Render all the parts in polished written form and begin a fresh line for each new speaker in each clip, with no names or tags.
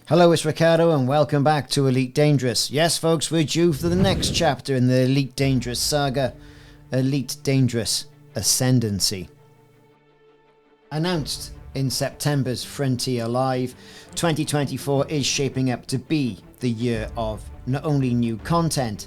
Hello, it's Ricardo and welcome back to Elite Dangerous. Yes folks, we're due for the next chapter in the Elite Dangerous saga, Elite Dangerous Ascendancy. Announced in September's Frontier Live, 2024 is shaping up to be the year of not only new content,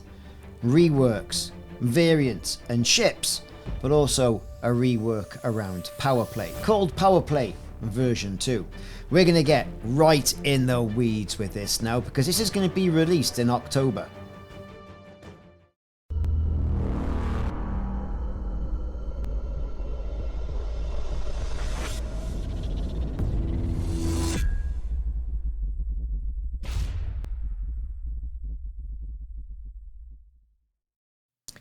reworks, variants and ships, but also a rework around PowerPlay, called PowerPlay version 2. We're going to get right in the weeds with this now because this is going to be released in October.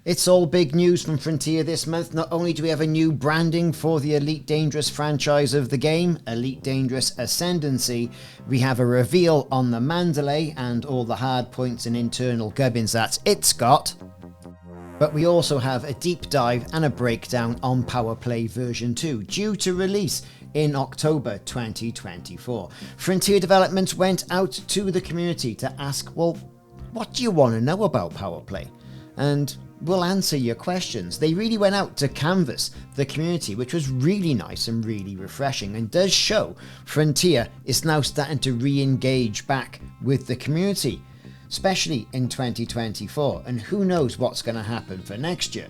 It's all big news from Frontier this month. Not only do we have a new branding for the Elite Dangerous franchise of the game, Elite Dangerous Ascendancy, we have a reveal on the Mandalay and all the hard points and internal gubbins that it's got. But we also have a deep dive and a breakdown on PowerPlay version 2, due to release in October 2024. Frontier Development went out to the community to ask, well, what do you want to know about PowerPlay? And we'll answer your questions. They really went out to canvass the community, which was really nice and really refreshing, and does show Frontier is now starting to re-engage back with the community, especially in 2024, and who knows what's going to happen for next year.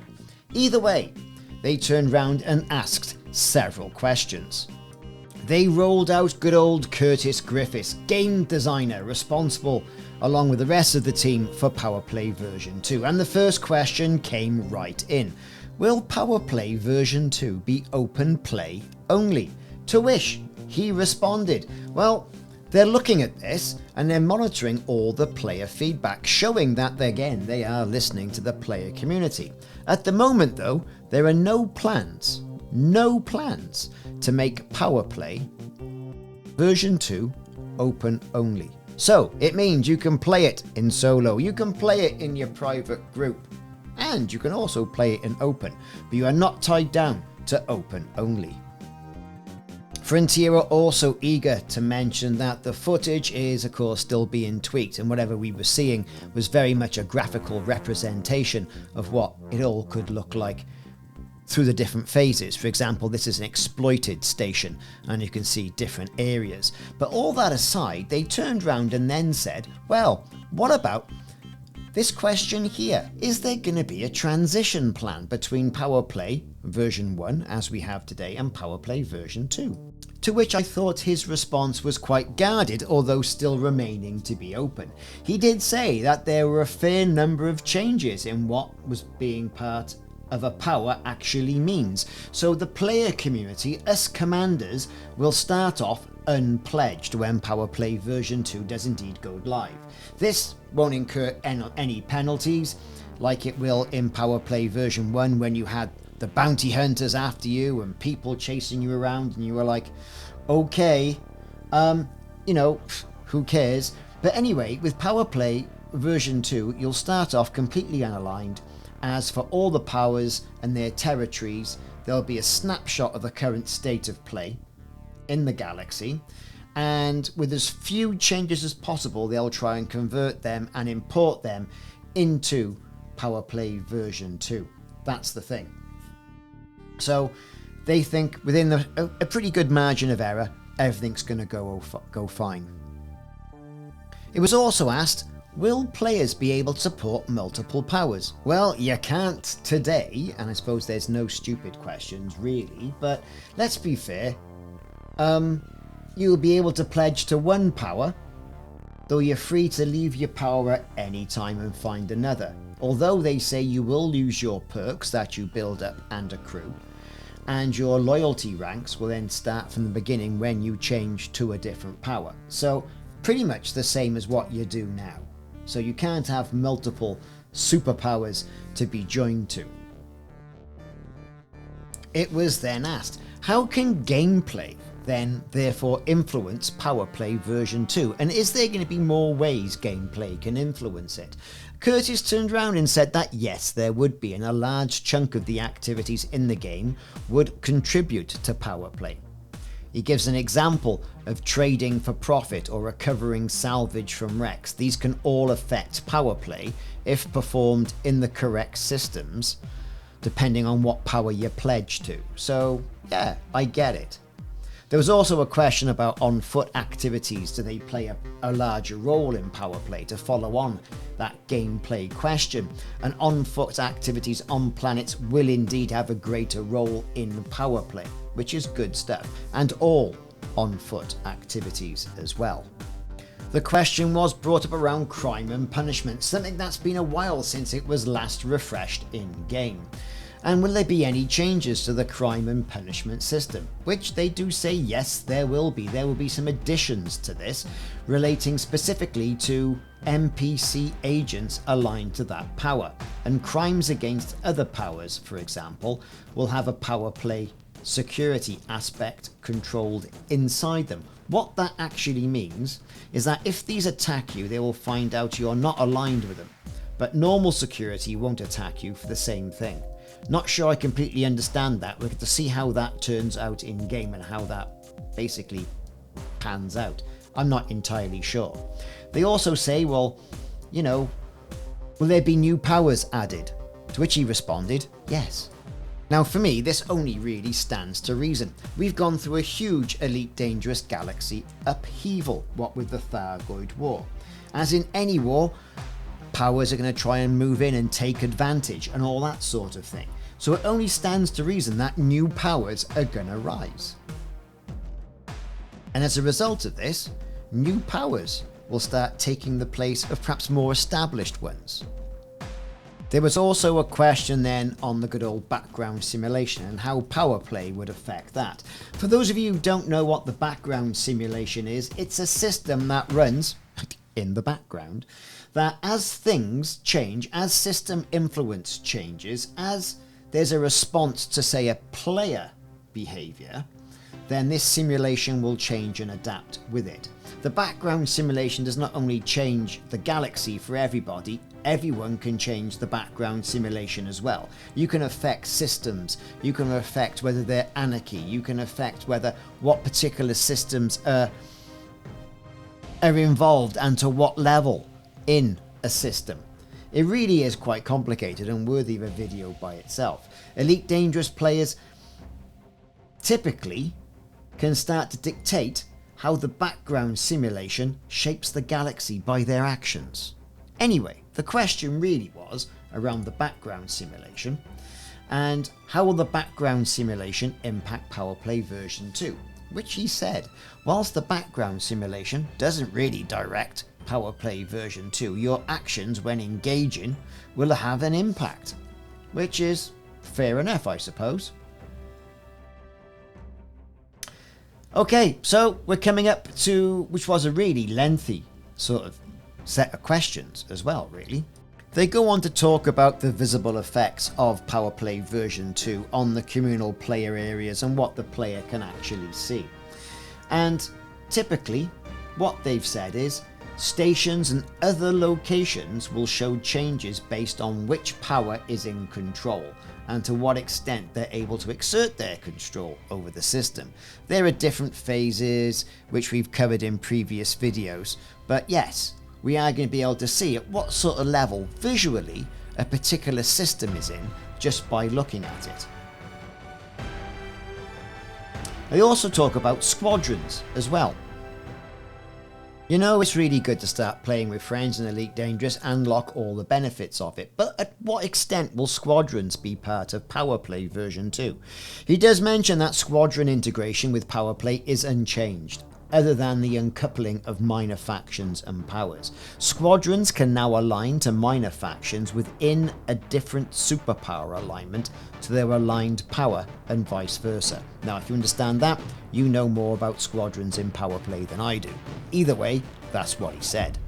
Either way, they turned round and asked several questions. They rolled out good old Curtis Griffiths, game designer responsible along with the rest of the team for PowerPlay version 2. And the first question came right in. Will PowerPlay version 2 be open play only? To which he responded, well, they're looking at this and they're monitoring all the player feedback, showing that again they are listening to the player community. At the moment though, there are no plans to make PowerPlay version 2 open only. So it means you can play it in solo, you can play it in your private group, and you can also play it in open, but you are not tied down to open only. Frontier are also eager to mention that the footage is of course still being tweaked, and whatever we were seeing was very much a graphical representation of what it all could look like through the different phases. For example, this is an exploited station and you can see different areas. But all that aside, they turned around and then said, well, what about this question here? Is there going to be a transition plan between PowerPlay version 1 as we have today and PowerPlay version 2? To which I thought his response was quite guarded, although still remaining to be open. He did say that there were a fair number of changes in what was being part of a power actually means. So the player community, us commanders, will start off unpledged when PowerPlay version 2 does indeed go live. This won't incur any penalties like it will in PowerPlay version 1 when you had the bounty hunters after you and people chasing you around and you were like, okay, who cares? But anyway, with PowerPlay version 2, you'll start off completely unaligned. As for all the powers and their territories, there'll be a snapshot of the current state of play in the galaxy, and with as few changes as possible, they'll try and convert them and import them into PowerPlay version 2. That's the thing. So they think within a pretty good margin of error, everything's going to go fine. It was also asked, will players be able to support multiple powers? Well, you can't today, and I suppose there's no stupid questions really, but let's be fair. You'll be able to pledge to one power, though you're free to leave your power at any time and find another. Although they say you will lose your perks that you build up and accrue, and your loyalty ranks will then start from the beginning when you change to a different power. So pretty much the same as what you do now. So you can't have multiple superpowers to be joined to. It was then asked, how can gameplay then therefore influence PowerPlay version 2? And is there going to be more ways gameplay can influence it? Curtis turned around and said that yes, there would be, and a large chunk of the activities in the game would contribute to PowerPlay. He gives an example of trading for profit or recovering salvage from wrecks. These can all affect power play if performed in the correct systems, depending on what power you pledge to. So yeah, I get it. There was also a question about on-foot activities. Do they play a larger role in power play? To follow on that gameplay question, and on-foot activities on planets will indeed have a greater role in power play, which is good stuff, and all on-foot activities as well. The question was brought up around crime and punishment, something that's been a while since it was last refreshed in-game. And will there be any changes to the crime and punishment system? Which they do say yes, there will be. There will be some additions to this, relating specifically to NPC agents aligned to that power. And crimes against other powers, for example, will have a power play security aspect controlled inside them. What that actually means is that if these attack you, they will find out you're not aligned with them. But normal security won't attack you for the same thing. Not sure I completely understand that. We're going to see how that turns out in game and how that basically pans out. I'm not entirely sure. They also say, well, you know, will there be new powers added? To which he responded, yes. Now for me, this only really stands to reason. We've gone through a huge Elite Dangerous Galaxy upheaval, what with the Thargoid War. As in any war, powers are going to try and move in and take advantage and all that sort of thing. So it only stands to reason that new powers are going to rise. And as a result of this, new powers will start taking the place of perhaps more established ones. There was also a question then on the good old background simulation and how power play would affect that. For those of you who don't know what the background simulation is, it's a system that runs in the background, that as things change, as system influence changes, as there's a response to, say, a player behavior, then this simulation will change and adapt with it. The background simulation does not only change the galaxy for everybody, everyone can change the background simulation as well. You can affect systems, you can affect whether they're anarchy, you can affect what particular systems are involved and to what level in a system. It really is quite complicated and worthy of a video by itself. Elite Dangerous players typically can start to dictate how the background simulation shapes the galaxy by their actions. Anyway, the question really was around the background simulation and how will the background simulation impact PowerPlay version 2, which he said, whilst the background simulation doesn't really direct PowerPlay version 2, your actions when engaging will have an impact, which is fair enough, I suppose. Okay, so we're coming up to, which was a really lengthy sort of set of questions as well, really. They go on to talk about the visible effects of PowerPlay version 2 on the communal player areas and what the player can actually see. And typically, what they've said is, stations and other locations will show changes based on which power is in control and to what extent they're able to exert their control over the system. There are different phases which we've covered in previous videos, but yes, we are going to be able to see at what sort of level visually a particular system is in just by looking at it. They also talk about squadrons as well. You know, it's really good to start playing with friends in Elite Dangerous and unlock all the benefits of it, but at what extent will squadrons be part of PowerPlay version 2? He does mention that squadron integration with PowerPlay is unchanged, other than the uncoupling of minor factions and powers. Squadrons can now align to minor factions within a different superpower alignment to their aligned power and vice versa. Now, if you understand that, you know more about squadrons in PowerPlay than I do. Either way, that's what he said.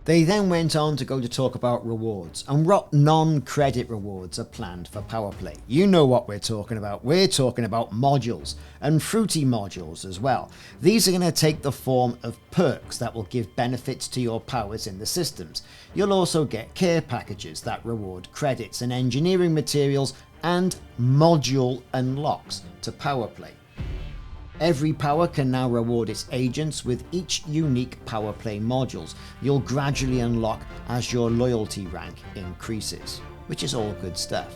They then went on to go to talk about rewards and what non-credit rewards are planned for PowerPlay. You know what we're talking about. We're talking about modules and fruity modules as well. These are going to take the form of perks that will give benefits to your powers in the systems. You'll also get care packages that reward credits and engineering materials and module unlocks to PowerPlay. Every power can now reward its agents with each unique PowerPlay modules you'll gradually unlock as your loyalty rank increases, which is all good stuff.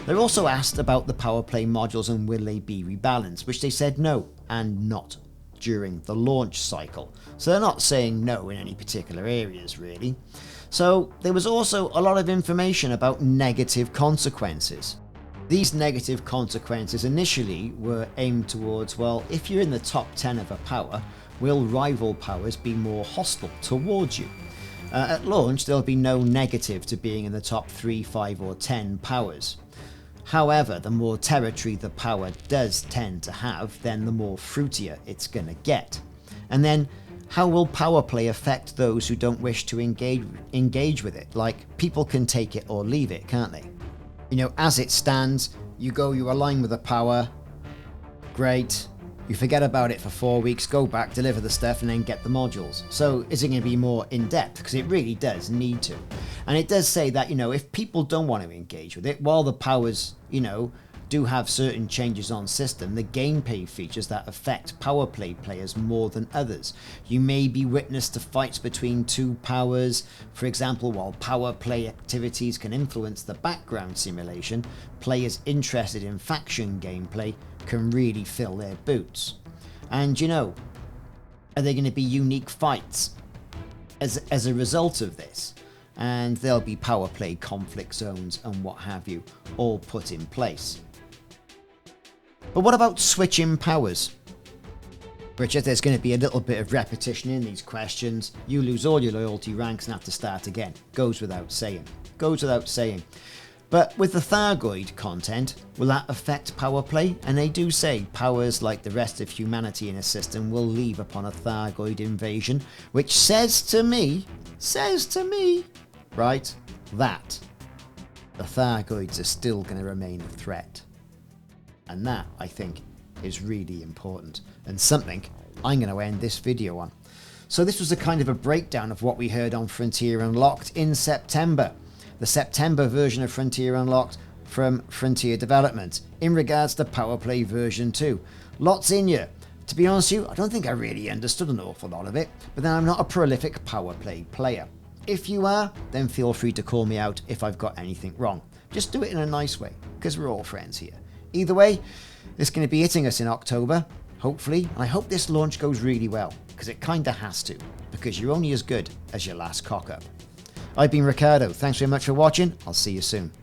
They're also asked about the PowerPlay modules and will they be rebalanced, which they said no and not during the launch cycle. So they're not saying no in any particular areas really. So there was also a lot of information about negative consequences. These negative consequences initially were aimed towards, well, if you're in the top 10 of a power, will rival powers be more hostile towards you? At launch, there'll be no negative to being in the top 3, 5 or 10 powers. However, the more territory the power does tend to have, then the more fruitier it's going to get. And then, how will PowerPlay affect those who don't wish to engage with it? Like, people can take it or leave it, can't they? You know, as it stands, you align with a power, great, you forget about it for 4 weeks, go back, deliver the stuff, and then get the modules. So is it going to be more in-depth? Because it really does need to. And it does say that, you know, if people don't want to engage with it, while the powers, you know, do have certain changes on system, the gameplay features that affect PowerPlay players more than others. You may be witness to fights between two powers. For example, while PowerPlay activities can influence the background simulation, players interested in faction gameplay can really fill their boots. And you know, are there going to be unique fights as a result of this? And there'll be PowerPlay conflict zones and what have you, all put in place. But what about switching powers? Richard, there's going to be a little bit of repetition in these questions. You lose all your loyalty ranks and have to start again. Goes without saying. Goes without saying. But with the Thargoid content, will that affect PowerPlay? And they do say powers like the rest of humanity in a system will leave upon a Thargoid invasion, which says to me, right, that the Thargoids are still going to remain a threat. And that, I think, is really important and something I'm going to end this video on. So this was a kind of a breakdown of what we heard on Frontier Unlocked in September. The September version of Frontier Unlocked from Frontier Development in regards to PowerPlay version 2. Lots in here. To be honest with you, I don't think I really understood an awful lot of it, but then I'm not a prolific PowerPlay player. If you are, then feel free to call me out if I've got anything wrong. Just do it in a nice way, because we're all friends here. Either way, it's going to be hitting us in October, hopefully, and I hope this launch goes really well, because it kinda has to, because you're only as good as your last cock-up. I've been Ricardo, thanks very much for watching, I'll see you soon.